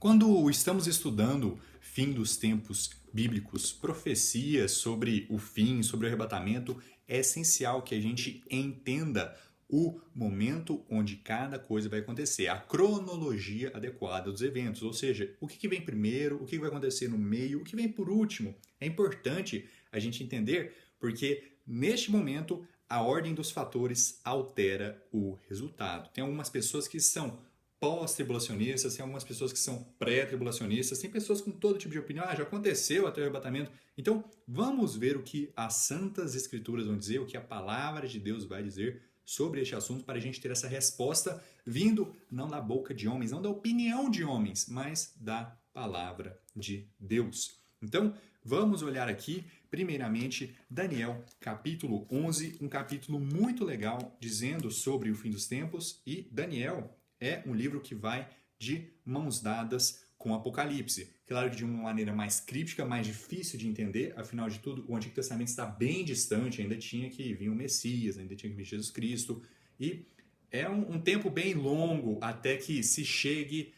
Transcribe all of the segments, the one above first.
Quando estamos estudando fim dos tempos bíblicos, profecias sobre o fim, sobre o arrebatamento, é essencial que a gente entenda o momento onde cada coisa vai acontecer, a cronologia adequada dos eventos, ou seja, o que vem primeiro, o que vai acontecer no meio, o que vem por último. É importante a gente entender porque neste momento a ordem dos fatores altera o resultado. Tem algumas pessoas que são pós-tribulacionistas, tem algumas pessoas que são pré-tribulacionistas, tem pessoas com todo tipo de opinião, já aconteceu até o arrebatamento. Então, vamos ver o que as santas escrituras vão dizer, o que a palavra de Deus vai dizer sobre este assunto, para a gente ter essa resposta vindo não da boca de homens, não da opinião de homens, mas da palavra de Deus. Então, vamos olhar aqui, primeiramente, Daniel, capítulo 11, um capítulo muito legal, dizendo sobre o fim dos tempos, e Daniel é um livro que vai de mãos dadas com Apocalipse. Claro que de uma maneira mais críptica, mais difícil de entender, afinal de tudo, o Antigo Testamento está bem distante, ainda tinha que vir o Messias, ainda tinha que vir Jesus Cristo, e é um tempo bem longo até que se chegue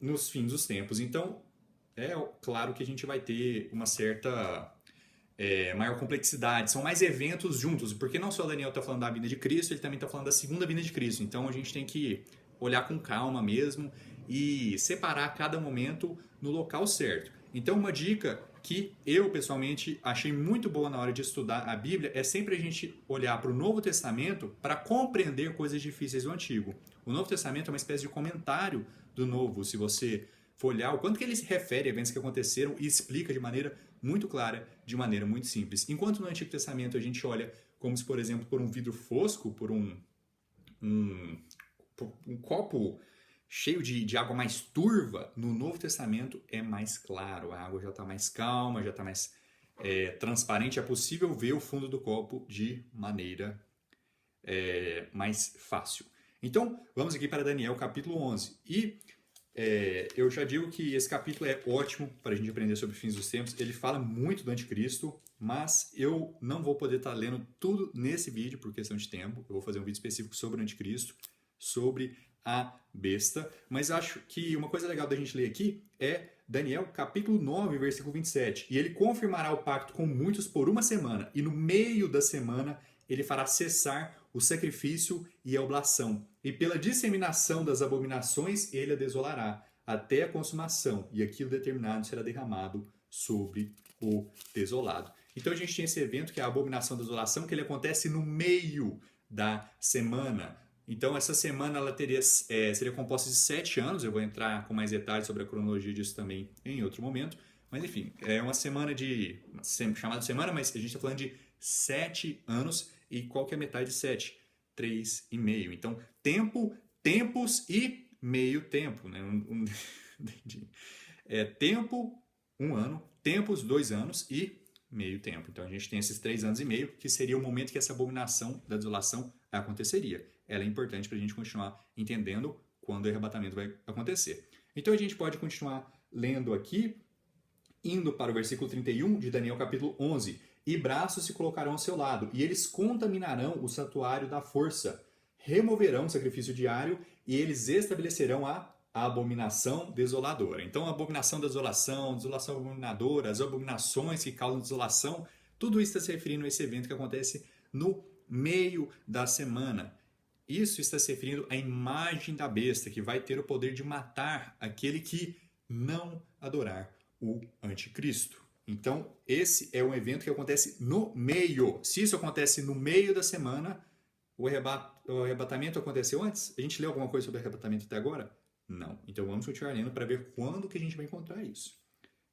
nos fins dos tempos. Então, é claro que a gente vai ter uma certa maior complexidade, são mais eventos juntos, porque não só Daniel está falando da vinda de Cristo, ele também está falando da segunda vinda de Cristo. Então a gente tem que olhar com calma mesmo e separar cada momento no local certo. Então uma dica que eu pessoalmente achei muito boa na hora de estudar a Bíblia é sempre a gente olhar para o Novo Testamento para compreender coisas difíceis do Antigo. O Novo Testamento é uma espécie de comentário do Novo, se você for olhar o quanto que ele se refere a eventos que aconteceram e explica de maneira muito clara, de maneira muito simples. Enquanto no Antigo Testamento a gente olha como se, por exemplo, por um vidro fosco, por um copo cheio de água mais turva, no Novo Testamento é mais claro, a água já está mais calma, já está mais transparente, é possível ver o fundo do copo de maneira mais fácil. Então, vamos aqui para Daniel capítulo 11. E eu já digo que esse capítulo é ótimo para a gente aprender sobre os fins dos tempos. Ele fala muito do anticristo, mas eu não vou poder estar lendo tudo nesse vídeo por questão de tempo. Eu vou fazer um vídeo específico sobre o anticristo, sobre a besta. Mas acho que uma coisa legal da gente ler aqui é Daniel capítulo 9, versículo 27. E ele confirmará o pacto com muitos por uma semana, e no meio da semana ele fará cessar o sacrifício e a oblação. E pela disseminação das abominações ele a desolará, até a consumação, e aquilo determinado será derramado sobre o desolado. Então a gente tem esse evento que é a abominação da desolação, que ele acontece no meio da semana. Então essa semana ela seria composta de 7 anos, eu vou entrar com mais detalhes sobre a cronologia disso também em outro momento, mas enfim, é uma semana chamada de semana, mas a gente está falando de 7 anos, e qual que é a metade de 7? 3,5. Então, tempos e meio tempo. Né? Tempo, 1 ano, tempos, 2 anos e meio tempo. Então, a gente tem esses 3 anos e meio, que seria o momento que essa abominação da desolação aconteceria. Ela é importante para a gente continuar entendendo quando o arrebatamento vai acontecer. Então, a gente pode continuar lendo aqui, indo para o versículo 31 de Daniel capítulo 11. E braços se colocarão ao seu lado, e eles contaminarão o santuário da força, removerão o sacrifício diário, e eles estabelecerão a abominação desoladora. Então, a abominação da desolação, desolação abominadora, as abominações que causam desolação, tudo isso está se referindo a esse evento que acontece no meio da semana. Isso está se referindo à imagem da besta, que vai ter o poder de matar aquele que não adorar o anticristo. Então, esse é um evento que acontece no meio. Se isso acontece no meio da semana, o arrebatamento aconteceu antes? A gente leu alguma coisa sobre o arrebatamento até agora? Não. Então, vamos continuar lendo para ver quando que a gente vai encontrar isso.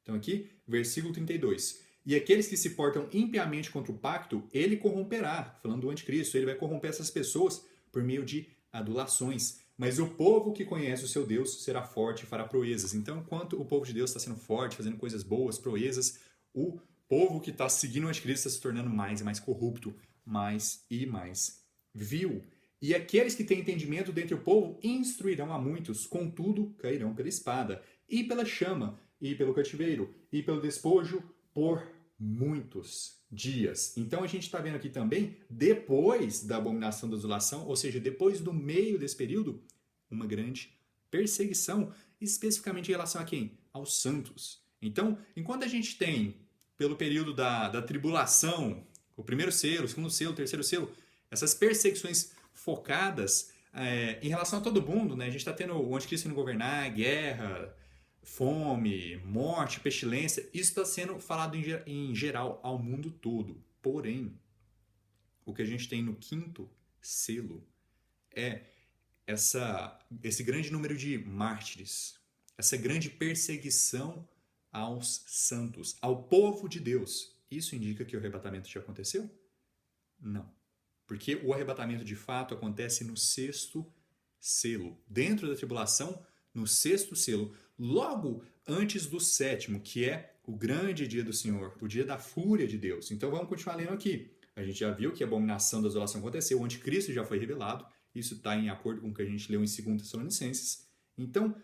Então, aqui, versículo 32. E aqueles que se portam impiamente contra o pacto, ele corromperá. Falando do anticristo, ele vai corromper essas pessoas por meio de adulações. Mas o povo que conhece o seu Deus será forte e fará proezas. Então, enquanto o povo de Deus está sendo forte, fazendo coisas boas, proezas, o povo que está seguindo o anticristo está se tornando mais e mais corrupto, mais e mais vil. E aqueles que têm entendimento dentre o povo instruirão a muitos, contudo cairão pela espada, e pela chama, e pelo cativeiro, e pelo despojo, por muitos dias. Então a gente está vendo aqui também, depois da abominação da desolação, ou seja, depois do meio desse período, uma grande perseguição. especificamente em relação a quem? Aos santos. Então, enquanto a gente tem, pelo período da tribulação, o primeiro selo, o segundo selo, o terceiro selo, essas perseguições focadas em relação a todo mundo, né? A gente está tendo o anticristo indo governar, guerra, fome, morte, pestilência. Isso está sendo falado em geral ao mundo todo. Porém, o que a gente tem no quinto selo é esse grande número de mártires, essa grande perseguição aos santos, ao povo de Deus. Isso indica que o arrebatamento já aconteceu? Não. Porque o arrebatamento de fato acontece no sexto selo. Dentro da tribulação, no sexto selo, logo antes do sétimo, que é o grande dia do Senhor, o dia da fúria de Deus. Então vamos continuar lendo aqui. A gente já viu que a abominação da desolação aconteceu, o anticristo já foi revelado. Isso está em acordo com o que a gente leu em 2 Tessalonicenses. Então,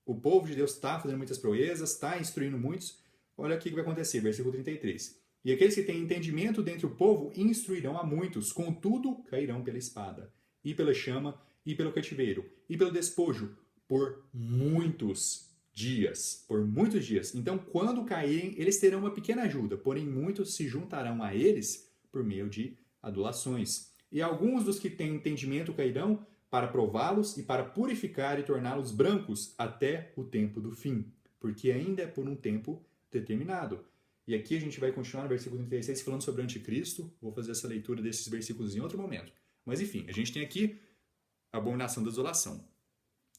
o povo de Deus está fazendo muitas proezas, está instruindo muitos. Olha aqui o que vai acontecer, versículo 33. E aqueles que têm entendimento dentre o povo instruirão a muitos, contudo cairão pela espada, e pela chama, e pelo cativeiro, e pelo despojo, por muitos dias. Por muitos dias. Então, quando caírem, eles terão uma pequena ajuda, porém muitos se juntarão a eles por meio de adulações. E alguns dos que têm entendimento cairão para prová-los e para purificar e torná-los brancos até o tempo do fim, porque ainda é por um tempo determinado. E aqui a gente vai continuar no versículo 36 falando sobre o anticristo. Vou fazer essa leitura desses versículos em outro momento. Mas enfim, a gente tem aqui a abominação da desolação.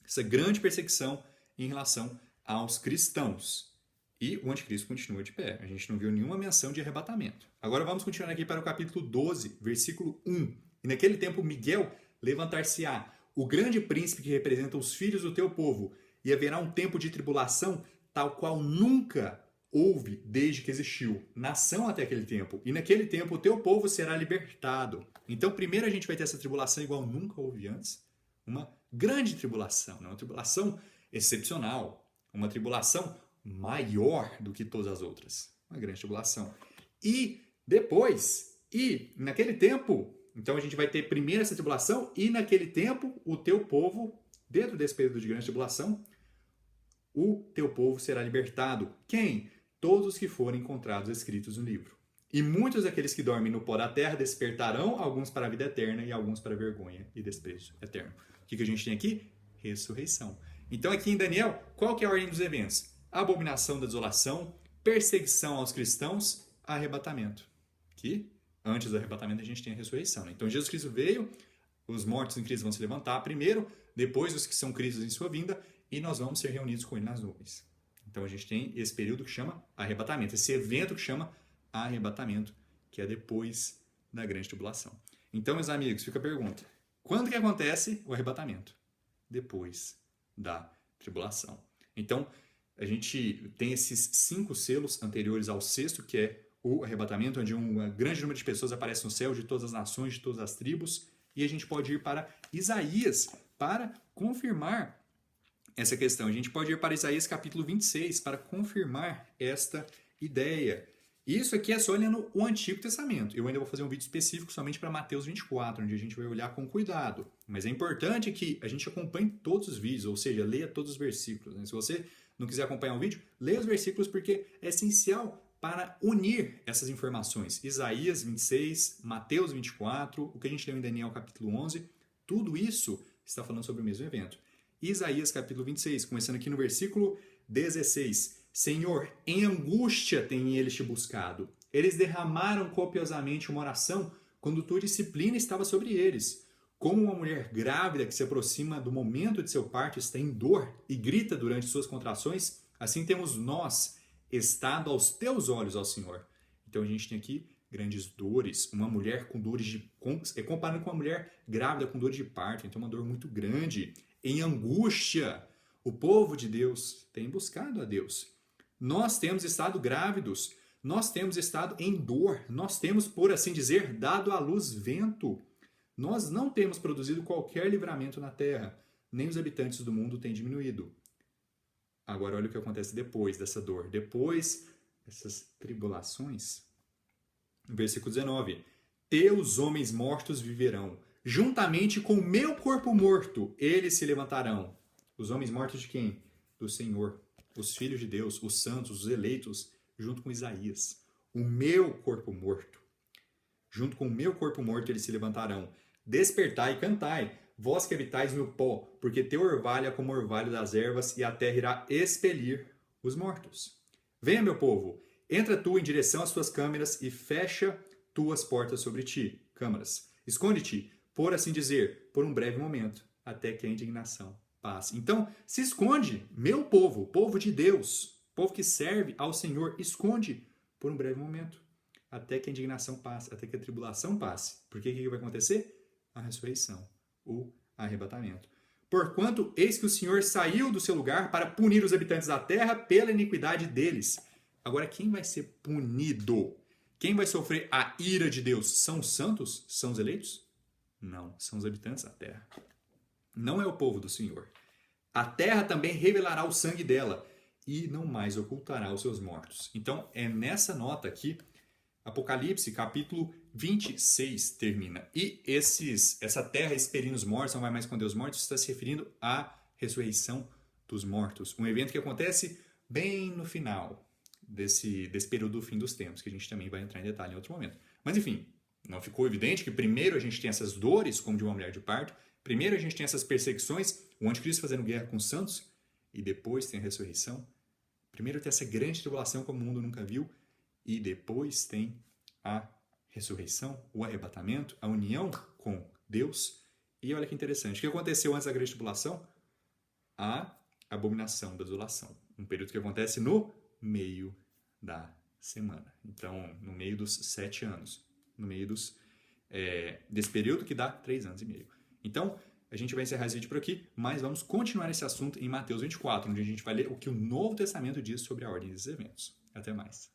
Essa grande perseguição em relação aos cristãos. E o anticristo continua de pé. A gente não viu nenhuma menção de arrebatamento. Agora vamos continuar aqui para o capítulo 12, versículo 1. E naquele tempo Miguel levantar-se-á, o grande príncipe que representa os filhos do teu povo, e haverá um tempo de tribulação, tal qual nunca houve desde que existiu nação até aquele tempo. E naquele tempo o teu povo será libertado. Então primeiro a gente vai ter essa tribulação igual nunca houve antes. Uma grande tribulação, uma tribulação excepcional. Uma tribulação maior do que todas as outras. Uma grande tribulação. E depois, naquele tempo, então a gente vai ter primeiro essa tribulação e naquele tempo o teu povo, dentro desse período de grande tribulação, o teu povo será libertado. Quem? Todos os que forem encontrados escritos no livro. E muitos daqueles que dormem no pó da terra despertarão, alguns para a vida eterna e alguns para a vergonha e desprezo eterno. O que a gente tem aqui? Ressurreição. Então aqui em Daniel, qual que é a ordem dos eventos? Abominação da desolação, perseguição aos cristãos, arrebatamento. Que antes do arrebatamento a gente tem a ressurreição. Né? Então Jesus Cristo veio, os mortos em Cristo vão se levantar primeiro, depois os que são Cristos em sua vinda, e nós vamos ser reunidos com ele nas nuvens. Então a gente tem esse período que chama arrebatamento, esse evento que chama arrebatamento, que é depois da grande tribulação. Então, meus amigos, fica a pergunta. Quando que acontece o arrebatamento? Depois da tribulação. Então, a gente tem esses 5 selos anteriores ao sexto, que é o arrebatamento, onde um grande número de pessoas aparece no céu, de todas as nações, de todas as tribos, e a gente pode ir para Isaías para confirmar essa questão. A gente pode ir para Isaías capítulo 26 para confirmar esta ideia. Isso aqui é só olhando o Antigo Testamento. Eu ainda vou fazer um vídeo específico somente para Mateus 24, onde a gente vai olhar com cuidado. Mas é importante que a gente acompanhe todos os vídeos, ou seja, leia todos os versículos. Né? Se você não quiser acompanhar o vídeo, leia os versículos porque é essencial para unir essas informações. Isaías 26, Mateus 24, o que a gente leu em Daniel capítulo 11, tudo isso está falando sobre o mesmo evento. Isaías capítulo 26, começando aqui no versículo 16. Senhor, em angústia têm eles te buscado. Eles derramaram copiosamente uma oração quando tua disciplina estava sobre eles. Como uma mulher grávida que se aproxima do momento de seu parto está em dor e grita durante suas contrações, assim temos nós estado aos teus olhos, ó Senhor. Então a gente tem aqui grandes dores, uma mulher com dores de... comparando com uma mulher grávida com dores de parto, então uma dor muito grande. Em angústia, o povo de Deus tem buscado a Deus. Nós temos estado grávidos, nós temos estado em dor, nós temos, por assim dizer, dado à luz vento. Nós não temos produzido qualquer livramento na terra, nem os habitantes do mundo têm diminuído. Agora olha o que acontece depois dessa dor, depois dessas tribulações. Versículo 19. Teus homens mortos viverão, juntamente com o meu corpo morto, eles se levantarão. Os homens mortos de quem? do Senhor, os filhos de Deus, os santos, os eleitos, junto com Isaías. O meu corpo morto. Junto com o meu corpo morto eles se levantarão. Despertai e cantai, vós que habitais no pó, porque teu orvalho é como o orvalho das ervas, e a terra irá expelir os mortos. Venha, meu povo, entra tu em direção às tuas câmaras e fecha tuas portas sobre ti, câmaras. Esconde-te, por assim dizer, por um breve momento, até que a indignação passe. Então, se esconde, meu povo, povo de Deus, povo que serve ao Senhor, esconde por um breve momento, até que a indignação passe, até que a tribulação passe. Porque o que vai acontecer? A ressurreição, o arrebatamento. Porquanto, eis que o Senhor saiu do seu lugar para punir os habitantes da terra pela iniquidade deles. Agora, quem vai ser punido? Quem vai sofrer a ira de Deus? São os santos? São os eleitos? Não, são os habitantes da terra. Não é o povo do Senhor. A terra também revelará o sangue dela e não mais ocultará os seus mortos. Então, é nessa nota aqui, Apocalipse, capítulo 26, termina. E essa terra expelindo os mortos, não vai mais esconder os mortos, está se referindo à ressurreição dos mortos. Um evento que acontece bem no final desse período do fim dos tempos, que a gente também vai entrar em detalhe em outro momento. Mas, enfim, não ficou evidente que primeiro a gente tem essas dores, como de uma mulher de parto, primeiro a gente tem essas perseguições, o anticristo fazendo guerra com os santos, e depois tem a ressurreição. Primeiro tem essa grande tribulação como o mundo nunca viu, e depois tem a ressurreição, o arrebatamento, a união com Deus. E olha que interessante, o que aconteceu antes da grande tribulação? A abominação da desolação. Um período que acontece no meio da semana. Então, no meio dos 7 anos. No meio desse período que dá 3 anos e meio. Então, a gente vai encerrar esse vídeo por aqui, mas vamos continuar esse assunto em Mateus 24, onde a gente vai ler o que o Novo Testamento diz sobre a ordem desses eventos. Até mais.